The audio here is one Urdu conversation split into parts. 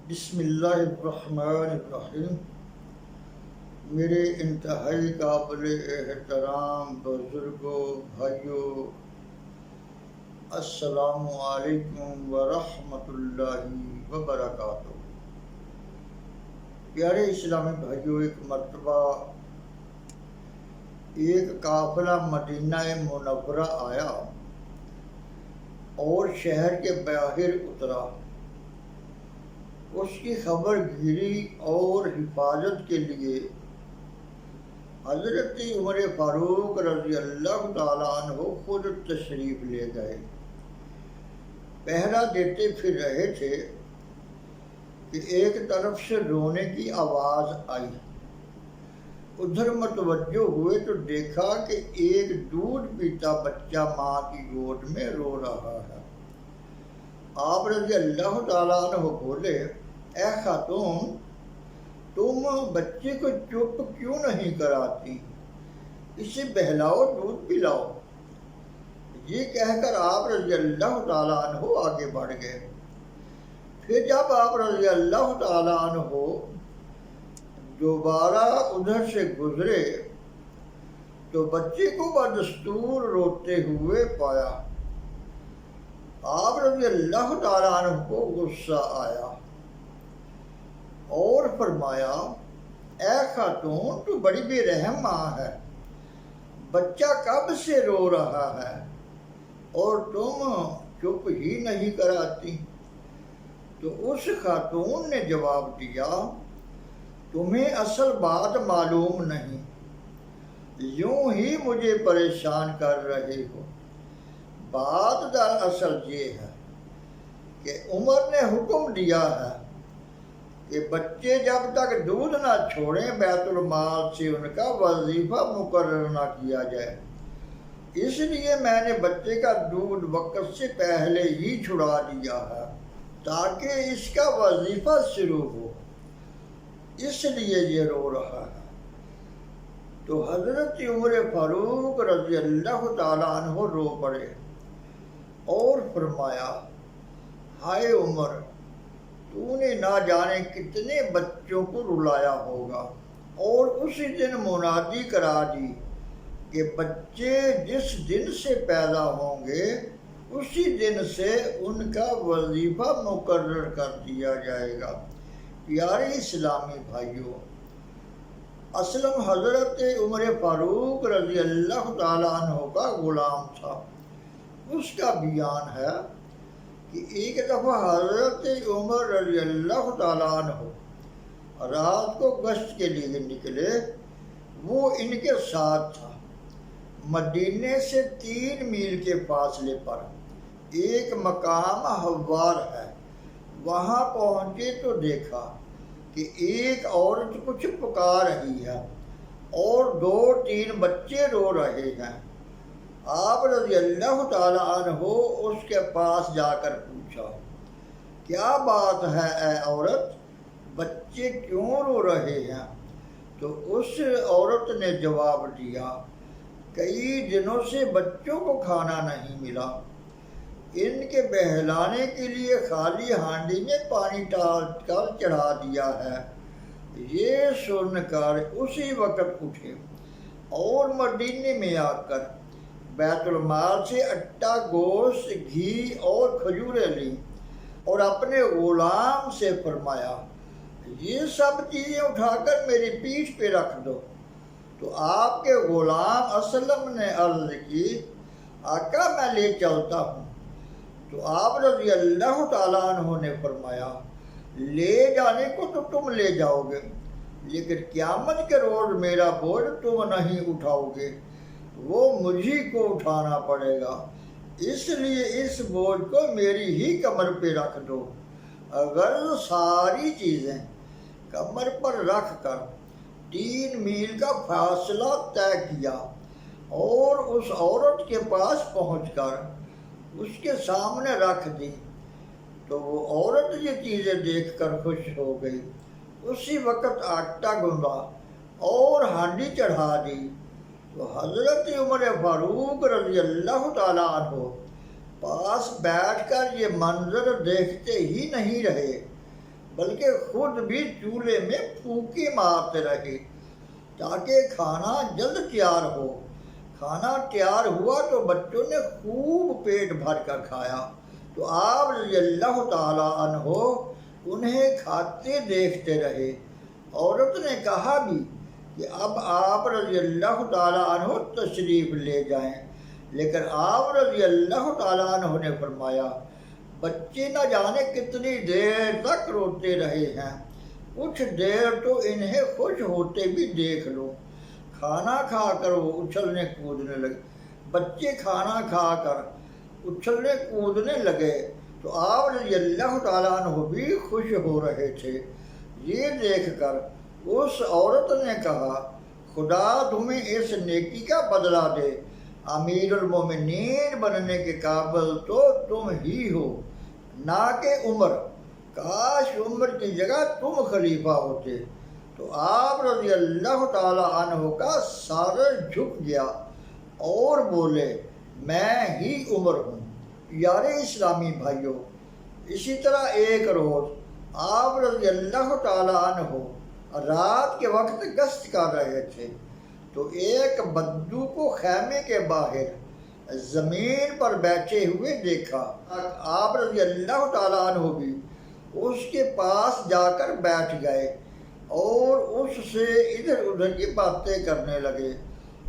بسم اللہ الرحمن الرحیم۔ میرے انتہائی قابل احترام بزرگوں، بھائیوں، السلام علیکم ورحمۃ اللہ وبرکاتہ۔ پیارے اسلامی بھائیوں، ایک مرتبہ ایک قافلہ مدینہ منورہ آیا اور شہر کے باہر اترا۔ اس کی خبر گیری اور حفاظت کے لیے حضرت عمر فاروق رضی اللہ تعالیٰ عنہ خود تشریف لے گئے۔ پہرا دیتے پھر رہے تھے کہ ایک طرف سے رونے کی آواز آئی۔ ادھر متوجہ ہوئے تو دیکھا کہ ایک دودھ پیتا بچہ ماں کی گود میں رو رہا ہے۔ آپ رضی اللہ تعالیٰ عنہ بولے، اے خاتون، تم بچے کو چپ کیوں نہیں کراتی؟ اسے بہلاؤ، دودھ پلاؤ۔ یہ کہہ کر آپ رضی اللہ تعالیٰ عنہ آگے بڑھ گئے۔ پھر جب آپ رضی اللہ تعالیٰ عنہ دوبارہ ادھر سے گزرے تو بچے کو بدستور روتے ہوئے پایا۔ آپ رضی اللہ تعالیٰ عنہ کو غصہ آیا اور فرمایا، اے خاتون، تو بڑی بے رحم ماں ہے، بچہ کب سے رو رہا ہے اور تم چپ ہی نہیں کراتی؟ تو اس خاتون نے جواب دیا، تمہیں اصل بات معلوم نہیں، یوں ہی مجھے پریشان کر رہے ہو۔ بات دراصل یہ ہے کہ عمر نے حکم دیا ہے کہ بچے جب تک دودھ نہ چھوڑیں بیت المال سے ان کا وظیفہ مقرر نہ کیا جائے۔ اس لیے میں نے بچے کا دودھ وقت سے پہلے ہی چھڑا دیا ہے تاکہ اس کا وظیفہ شروع ہو، اس لیے یہ رو رہا ہے۔ تو حضرت عمر فاروق رضی اللہ تعالیٰ عنہ رو پڑے اور فرمایا، ہائے عمر، تو نے نہ جانے کتنے بچوں کو رلایا ہوگا، اور اسی دن منادی کرا دی کہ بچے جس دن سے پیدا ہوں گے اسی دن سے ان کا وظیفہ مقرر کر دیا جائے گا۔ پیارے اسلامی بھائیوں، اسلم حضرت عمر فاروق رضی اللہ تعالیٰ عنہ کا غلام تھا۔ اس کا بیان ہے کہ ایک دفعہ حضرت عمر رضی اللہ تعالیٰ عنہ رات کو گشت کے لیے نکلے۔ وہ ان کے ساتھ تھا۔ مدینے سے 3 میل کے فاصلے پر ایک مقام ہوار ہے۔ وہاں پہنچے تو دیکھا کہ ایک عورت کچھ پکار رہی ہے اور 2-3 بچے رو رہے ہیں۔ آپ رضی اللہ تعالیٰ عنہ اس کے پاس جا کر پوچھا، کیا بات ہے اے عورت، بچے کیوں رو رہے ہیں؟ تو اس عورت نے جواب دیا، کئی دنوں سے بچوں کو کھانا نہیں ملا، ان کے بہلانے کے لیے خالی ہانڈی میں پانی ڈال کر چڑھا دیا ہے۔ یہ سن کر اسی وقت اٹھے اور مدینے میں آ کر بیت المال سے آٹا، گوشت، گھی اور کھجوریں لیں اور اپنے غلام سے فرمایا، یہ سب چیزیں اٹھا کر میری پیٹھ پہ رکھ دو۔ تو آپ کے غلام اسلم نے عرض کی، آقا میں لے چلتا ہوں۔ تو آپ رضی اللہ تعالیٰ عنہ نے فرمایا، لے جانے کو تو تم لے جاؤ گے، لیکن قیامت کے روز میرا بوجھ تم نہیں اٹھاؤ گے، وہ مجھی کو اٹھانا پڑے گا، اس لیے اس بوجھ کو میری ہی کمر پہ رکھ دو۔ اگر ساری چیزیں کمر پر رکھ کر 3 میل کا فاصلہ طے کیا اور اس عورت کے پاس پہنچ کر اس کے سامنے رکھ دی تو وہ عورت یہ چیزیں دیکھ کر خوش ہو گئی۔ اسی وقت آٹا گوندا اور ہانڈی چڑھا دی۔ تو حضرت عمر فاروق رضی اللہ تعالیٰ عنہ پاس بیٹھ کر یہ منظر دیکھتے ہی نہیں رہے، بلکہ خود بھی چولہے میں پھونکی مارتے رہے تاکہ کھانا جلد تیار ہو۔ کھانا تیار ہوا تو بچوں نے خوب پیٹ بھر کر کھایا تو آپ رضی اللہ تعالیٰ عنہ انہیں کھاتے دیکھتے رہے۔ عورت نے کہا بھی کہ اب آپ رضی اللہ تعالیٰ عنہ تشریف لے جائیں، لیکن آپ رضی اللہ تعالیٰ عنہ نے فرمایا بچے نہ جانے کتنی دیر تک روتے رہے ہیں، کچھ دیر تو انہیں خوش ہوتے بھی دیکھ لو۔ کھانا کھا کر وہ اچھلنے کودنے لگے، بچے کھانا کھا کر اچھلنے کودنے لگے تو آپ رضی اللہ تعالیٰ عنہ بھی خوش ہو رہے تھے۔ یہ دیکھ کر اس عورت نے کہا خدا تمہیں اس نیکی کا بدلہ دے، امیر المومنین بننے کے قابل تو تم ہی ہو، نہ کہ عمر، کاش عمر کی جگہ تم خلیفہ ہوتے۔ تو آپ رضی اللہ تعالی عنہ کا سر جھک گیا اور بولے میں ہی عمر ہوں۔ یار اسلامی بھائیوں، اسی طرح ایک روز آپ رضی اللہ تعالی عنہ رات کے وقت گشت کر رہے تھے تو ایک بدو کو خیمے کے باہر زمین پر بیٹھے ہوئے دیکھا۔ آپ رضی اللہ تعالیٰ عنہ بھی اس کے پاس جا کر بیٹھ گئے اور اس سے ادھر ادھر کی باتیں کرنے لگے۔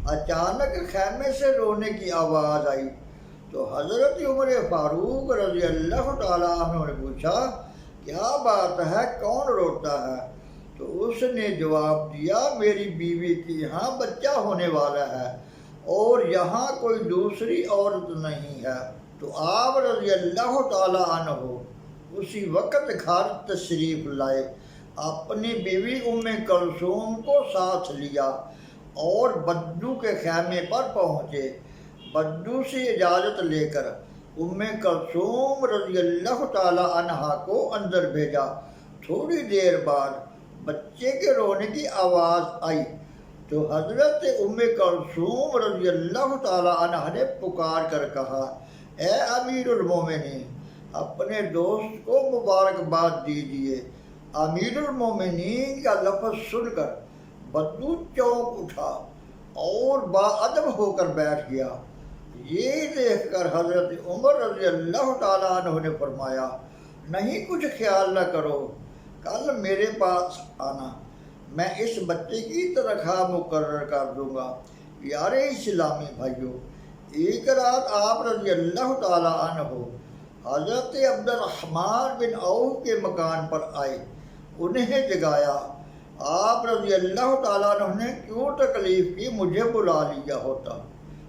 اچانک خیمے سے رونے کی آواز آئی تو حضرت عمر فاروق رضی اللہ تعالیٰ عنہ نے پوچھا کیا بات ہے، کون روتا ہے؟ تو اس نے جواب دیا میری بیوی کے یہاں بچہ ہونے والا ہے اور یہاں کوئی دوسری عورت نہیں ہے۔ تو آپ رضی اللہ تعالیٰ عنہ اسی وقت گھر تشریف لائے، اپنی بیوی ام کلثوم کو ساتھ لیا اور بدو کے خیمے پر پہنچے۔ بدو سے اجازت لے کر ام کلثوم رضی اللہ تعالیٰ عنہا کو اندر بھیجا۔ تھوڑی دیر بعد بچے کے رونے کی آواز آئی تو حضرت ام کلثوم رضی اللہ تعالیٰ عنہ نے پکار کر کہا اے امیر المومنین، اپنے دوست کو مبارکباد دیجیے۔ امیر المومنین کا لفظ سن کر بدو چونک اٹھا اور باادب ہو کر بیٹھ گیا۔ یہ دیکھ کر حضرت عمر رضی اللہ تعالیٰ عنہ نے فرمایا نہیں کچھ خیال نہ کرو، کل میرے پاس آنا، میں اس بچے کی تنخواہ مقرر کر دوں گا۔ یار اسلامی بھائیوں، ایک رات آپ رضی اللہ تعالیٰ عنہ حضرت عبد الرحمن بن عوف کے مکان پر آئے، انہیں جگایا۔ آپ رضی اللہ تعالیٰ عنہ نے کیوں تکلیف کی، مجھے بلا لیا ہوتا۔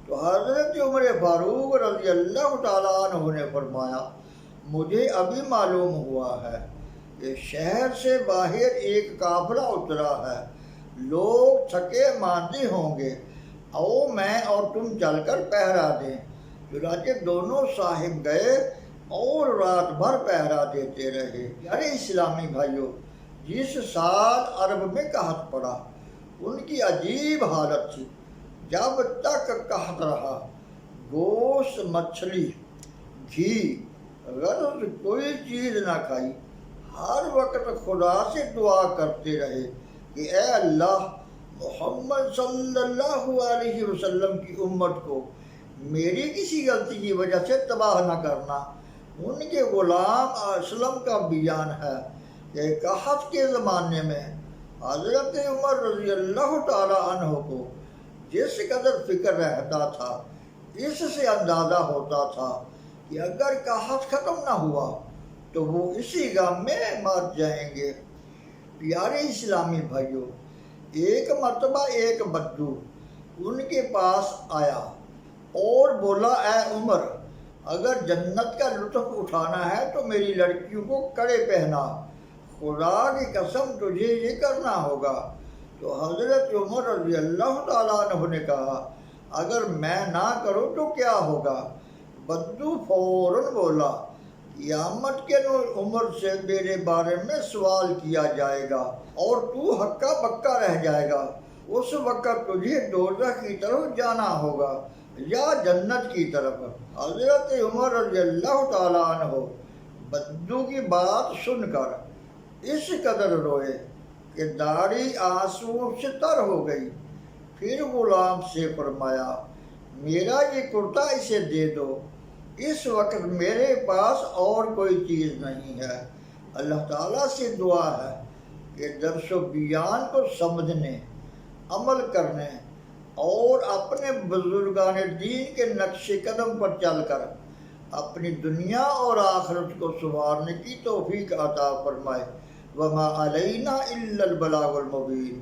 تو حضرت عمر فاروق رضی اللہ تعالیٰ عنہ نے فرمایا مجھے ابھی معلوم ہوا ہے کہ شہر سے باہر ایک قافلہ اترا ہے، لوگ تھکے ماندے ہوں گے، او میں اور تم چل کر پہرا دیں۔ چنانچہ دونوں صاحب گئے اور رات بھر پہرا دیتے رہے۔ یعنی اسلامی بھائیوں، جس سال عرب میں قحط پڑا ان کی عجیب حالت تھی۔ جب تک قحط رہا گوشت، مچھلی، گھی، غرض کوئی چیز نہ کھائی، ہر وقت خدا سے دعا کرتے رہے کہ اے اللہ محمد صلی اللہ علیہ وسلم کی امت کو میری کسی غلطی کی وجہ سے تباہ نہ کرنا۔ ان کے غلام اسلم کا بیان ہے کہ قحط کے زمانے میں حضرت عمر رضی اللہ تعالیٰ عنہ کو جس قدر فکر رہتا تھا، اس سے اندازہ ہوتا تھا کہ اگر قحط ختم نہ ہوا تو وہ اسی غم میں مر جائیں گے۔ پیارے اسلامی بھائیوں، ایک مرتبہ ایک بدو ان کے پاس آیا اور بولا اے عمر، اگر جنت کا لطف اٹھانا ہے تو میری لڑکیوں کو کڑے پہنا، خدا کی قسم تجھے یہ کرنا ہوگا۔ تو حضرت عمر رضی اللہ تعالیٰ عنہ نے کہا اگر میں نہ کروں تو کیا ہوگا؟ بدو فوراً بولا قیامت کے روز عمر سے میرے بارے میں سوال کیا جائے گا اور تو ہکا بکا رہ جائے گا، اس وقت تجھے دوزخ کی طرف جانا ہوگا یا جنت کی طرف۔ حضرت عمر رضی اللہ تعالیٰ عنہ بدو کی بات سن کر اس قدر روئے کہ داڑھی آنسو سے تر ہو گئی۔ پھر غلام سے فرمایا میرا یہ کرتا اسے دے دو، اس وقت میرے پاس اور کوئی چیز نہیں ہے۔ اللہ تعالیٰ سے دعا ہے کہ درس و بیان کو سمجھنے، عمل کرنے اور اپنے بزرگان دین کے نقش قدم پر چل کر اپنی دنیا اور آخرت کو سنوارنے کی توفیق عطا فرمائے۔ وما علینا الا البلاغ المبین۔